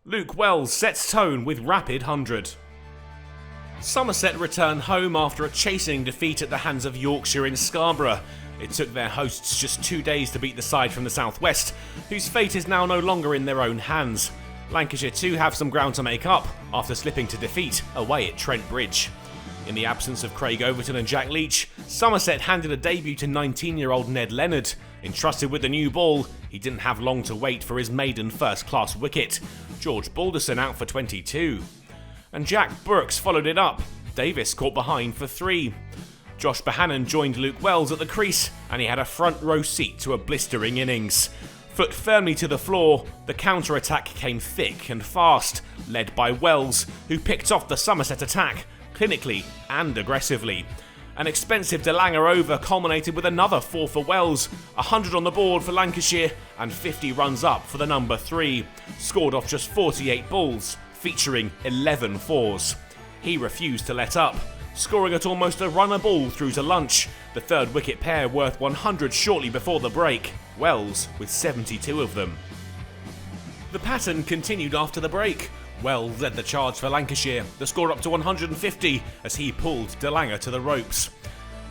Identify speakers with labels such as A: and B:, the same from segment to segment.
A: Luke Wells sets tone with rapid 100. Somerset return home after a chastening defeat at the hands of Yorkshire in Scarborough. It took their hosts just 2 days to beat the side from the southwest, whose fate is now no longer in their own hands. Lancashire too have some ground to make up after slipping to defeat away at Trent Bridge. In the absence of Craig Overton and Jack Leach, Somerset handed a debut to 19-year-old Ned Leonard. Entrusted with the new ball, he didn't have long to wait for his maiden first-class wicket. George Balderson out for 22. And Jack Brooks followed it up. Davis caught behind for 3. Josh Bohannon joined Luke Wells at the crease, and he had a front row seat to a blistering innings. Foot firmly to the floor, the counter-attack came thick and fast, led by Wells, who picked off the Somerset attack, clinically and aggressively. An expensive DeLanger over culminated with another 4 for Wells, 100 on the board for Lancashire, and 50 runs up for the number 3, scored off just 48 balls, featuring 11 fours. He refused to let up, scoring at almost a run a ball through to lunch, the third wicket pair worth 100 shortly before the break, Wells with 72 of them. The pattern continued after the break. Wells led the charge for Lancashire, the score up to 150 as he pulled DeLanger to the ropes.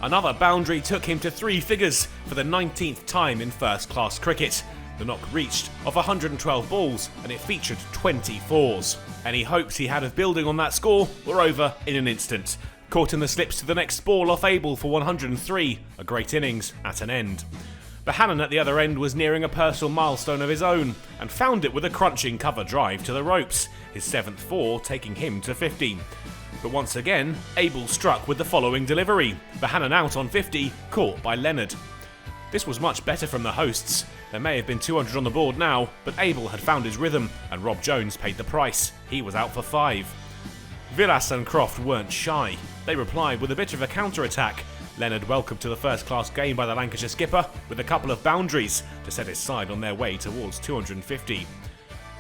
A: Another boundary took him to 3 figures for the 19th time in first-class cricket. The knock reached off 112 balls and it featured 20 fours. Any hopes he had of building on that score were over in an instant. Caught in the slips to the next ball off Abel for 103, a great innings at an end. Bohannon at the other end was nearing a personal milestone of his own and found it with a crunching cover drive to the ropes, his 7th 4 taking him to 50. But once again, Abel struck with the following delivery. Bohannon out on 50, caught by Leonard. This was much better from the hosts. There may have been 200 on the board now, but Abel had found his rhythm and Rob Jones paid the price. He was out for 5. Villas and Croft weren't shy. They replied with a bit of a counter-attack. Leonard welcomed to the first-class game by the Lancashire skipper with a couple of boundaries to set his side on their way towards 250.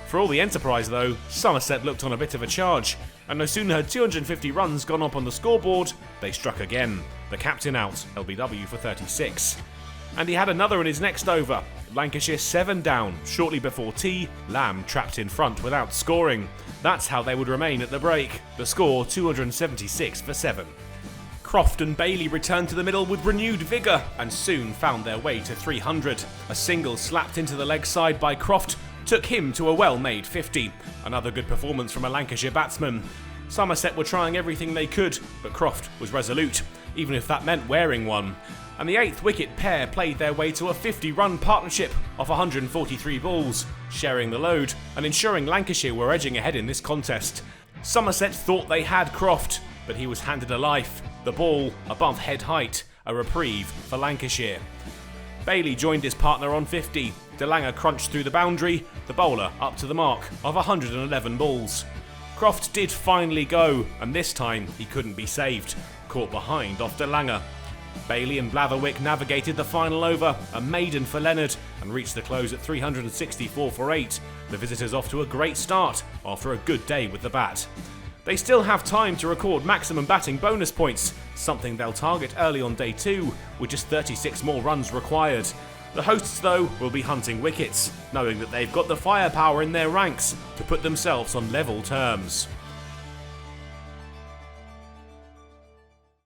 A: For all the enterprise though, Somerset looked on a bit of a charge, and no sooner had 250 runs gone up on the scoreboard, they struck again. The captain out, LBW for 36. And he had another in his next over. Lancashire 7 down, shortly before tea, Lamb trapped in front without scoring. That's how they would remain at the break, the score 276 for 7. Croft and Bailey returned to the middle with renewed vigour and soon found their way to 300. A single slapped into the leg side by Croft took him to a well-made 50. Another good performance from a Lancashire batsman. Somerset were trying everything they could, but Croft was resolute, even if that meant wearing one. And the 8th wicket pair played their way to a 50-run partnership off 143 balls, sharing the load and ensuring Lancashire were edging ahead in this contest. Somerset thought they had Croft, but he was handed a life, the ball above head height, a reprieve for Lancashire. Bailey joined his partner on 50. DeLanger crunched through the boundary, the bowler up to the mark of 111 balls. Croft did finally go, and this time he couldn't be saved, caught behind off DeLanger. Bailey and Blatherwick navigated the final over, a maiden for Leonard, and reached the close at 364 for 8. The visitors off to a great start after a good day with the bat. They still have time to record maximum batting bonus points, something they'll target early on day 2, with just 36 more runs required. The hosts, though, will be hunting wickets, knowing that they've got the firepower in their ranks to put themselves on level terms.